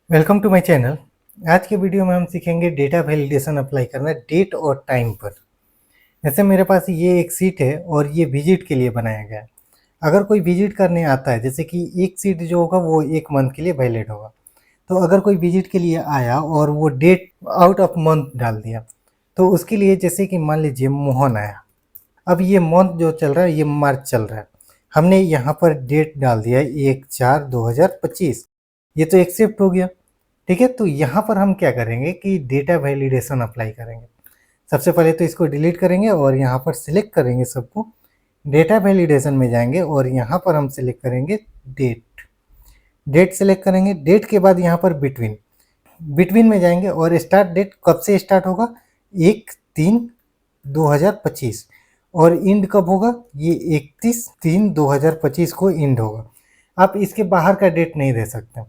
Welcome to my channel. आज के video में हम सीखेंगे डेटा वैलिडेशन अप्लाई करना डेट और टाइम पर। जैसे मेरे पास ये एक सीट है और ये विजिट के लिए बनाया गया है। अगर कोई विजिट करने आता है, जैसे कि एक सीट जो होगा वो 1 मंथ के लिए वैलिड होगा। तो अगर कोई विजिट के लिए आया और वो डेट आउट ऑफ मंथ डाल दिया, तो उसके लिए जैसे कि मान लीजिए मोहन आया। अब ये मंथ जो चल रहा है ये मार्च चल रहा है। हमने यहाँ पर डेट डाल दिया है 1/4/2025। ये तो एक्सेप्ट हो गया। ठीक है, तो यहाँ पर हम क्या करेंगे कि डेटा वैलिडेशन अप्लाई करेंगे। सबसे पहले तो इसको डिलीट करेंगे और यहाँ पर सिलेक्ट करेंगे सबको। डेटा वैलिडेशन में जाएंगे और यहाँ पर हम सिलेक्ट करेंगे डेट। डेट सिलेक्ट करेंगे, डेट के बाद यहाँ पर बिटवीन बिटवीन में जाएंगे और स्टार्ट डेट कब से स्टार्ट होगा, 1/3/2025। और इंड कब होगा, ये 31/3/2025 को इंड होगा। आप इसके बाहर का डेट नहीं दे सकते।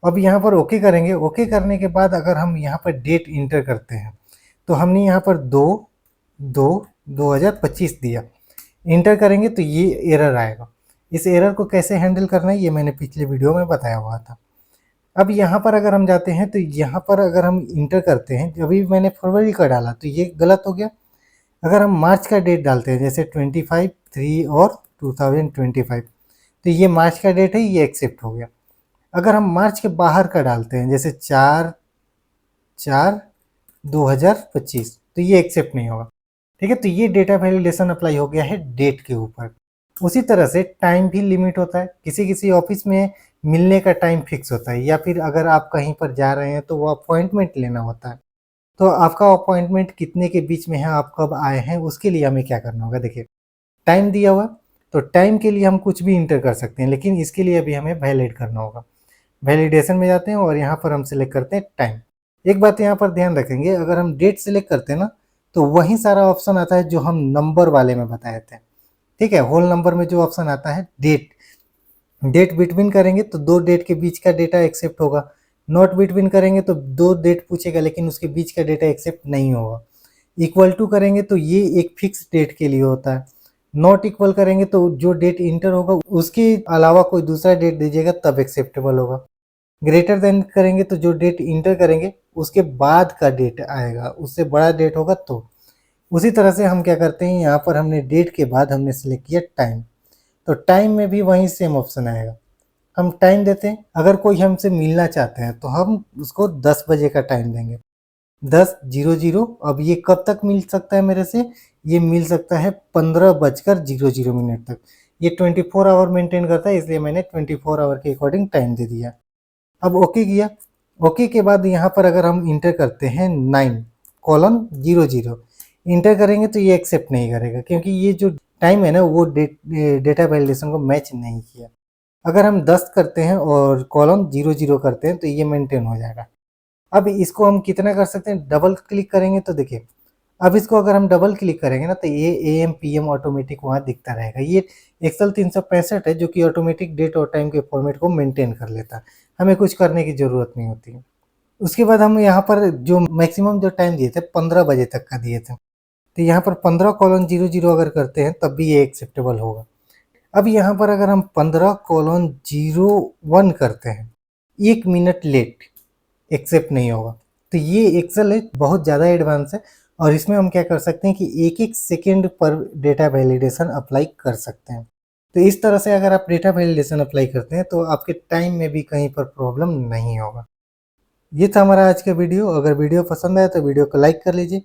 अब यहाँ पर ओके करेंगे। ओके करने के बाद अगर हम यहाँ पर डेट इंटर करते हैं तो हमने यहाँ पर 2/2/2025 दिया, इंटर करेंगे तो ये एरर आएगा। इस एरर को कैसे हैंडल करना है ये मैंने पिछले वीडियो में बताया हुआ था। अब यहाँ पर अगर हम जाते हैं तो यहाँ पर अगर हम इंटर करते हैं, अभी मैंने फरवरी का डाला तो ये गलत हो गया। अगर हम मार्च का डेट डालते हैं, जैसे 25/3/2025, तो ये मार्च का डेट है, ये एक्सेप्ट हो गया। अगर हम मार्च के बाहर का डालते हैं, जैसे 4/4/2025, तो ये एक्सेप्ट नहीं होगा। ठीक है, तो ये डेटा वैलिडेशन अप्लाई हो गया है डेट के ऊपर। उसी तरह से टाइम भी लिमिट होता है। किसी किसी ऑफिस में मिलने का टाइम फिक्स होता है, या फिर अगर आप कहीं पर जा रहे हैं तो वो अपॉइंटमेंट लेना होता है। तो आपका अपॉइंटमेंट कितने के बीच में है, आप कब आए हैं, उसके लिए हमें क्या करना होगा। देखिए, टाइम दिया हुआ, तो टाइम के लिए हम कुछ भी इंटर कर सकते हैं, लेकिन इसके लिए अभी हमें वैलिड करना होगा। वैलिडेशन में जाते हैं और यहाँ पर हम सिलेक्ट करते हैं टाइम। एक बात यहाँ पर ध्यान रखेंगे, अगर हम डेट सिलेक्ट करते हैं ना, तो वही सारा ऑप्शन आता है जो हम नंबर वाले में बताए थे। ठीक है, होल नंबर में जो ऑप्शन आता है डेट, डेट बिटवीन करेंगे तो 2 डेट के बीच का डेटा एक्सेप्ट होगा। नॉट बिटवीन करेंगे तो 2 डेट पूछेगा लेकिन उसके बीच का डेटा एक्सेप्ट नहीं होगा। इक्वल टू करेंगे तो ये एक फिक्स डेट के लिए होता है। नॉट इक्वल करेंगे तो जो डेट इंटर होगा उसके अलावा कोई दूसरा डेट दीजिएगा तब एक्सेप्टेबल होगा। ग्रेटर देन करेंगे तो जो डेट इंटर करेंगे उसके बाद का डेट आएगा, उससे बड़ा डेट होगा तो। उसी तरह से हम क्या करते हैं, यहाँ पर हमने डेट के बाद हमने सेलेक्ट किया टाइम, तो टाइम में भी वही सेम ऑप्शन आएगा। हम टाइम देते हैं। अगर कोई हमसे मिलना चाहते हैं तो हम उसको 10 बजे का टाइम देंगे, 10:00। अब ये कब तक मिल सकता है मेरे से, ये मिल सकता है 15:00 तक। ये 24 आवर मेंटेन करता है, इसलिए मैंने 24 आवर के अकॉर्डिंग टाइम दे दिया। अब ओके किया। ओके के बाद यहाँ पर अगर हम इंटर करते हैं 9:00, इंटर करेंगे तो ये एक्सेप्ट नहीं करेगा, क्योंकि ये जो टाइम है ना वो डेटा वैलिडेशन को मैच नहीं किया। अगर हम 10 करते हैं और :00 करते हैं तो ये मेंटेन हो जाएगा। अब इसको हम कितना कर सकते हैं, डबल क्लिक करेंगे तो देखिए, अब इसको अगर हम डबल क्लिक करेंगे ना तो ये AM PM ऑटोमेटिक वहाँ दिखता रहेगा। ये एक्सेल 365 है जो कि ऑटोमेटिक डेट और टाइम के फॉर्मेट को मेंटेन कर लेता है, हमें कुछ करने की ज़रूरत नहीं होती है। उसके बाद हम यहाँ पर जो मैक्सिमम जो टाइम दिए थे 15 बजे तक का दिए थे, तो यहाँ पर 15:00 अगर करते हैं तब भी ये एक्सेप्टेबल होगा। अब यहाँ पर अगर हम 15:01 करते हैं, 1 मिनट लेट, एक्सेप्ट नहीं होगा। तो ये एक्सेल है बहुत ज़्यादा एडवांस है, और इसमें हम क्या कर सकते हैं कि एक एक सेकेंड पर डेटा वैलिडेशन अप्लाई कर सकते हैं। तो इस तरह से अगर आप डेटा वैलिडेशन अप्लाई करते हैं तो आपके टाइम में भी कहीं पर प्रॉब्लम नहीं होगा। ये था हमारा आज का वीडियो। अगर वीडियो पसंद आया तो वीडियो को लाइक कर लीजिए।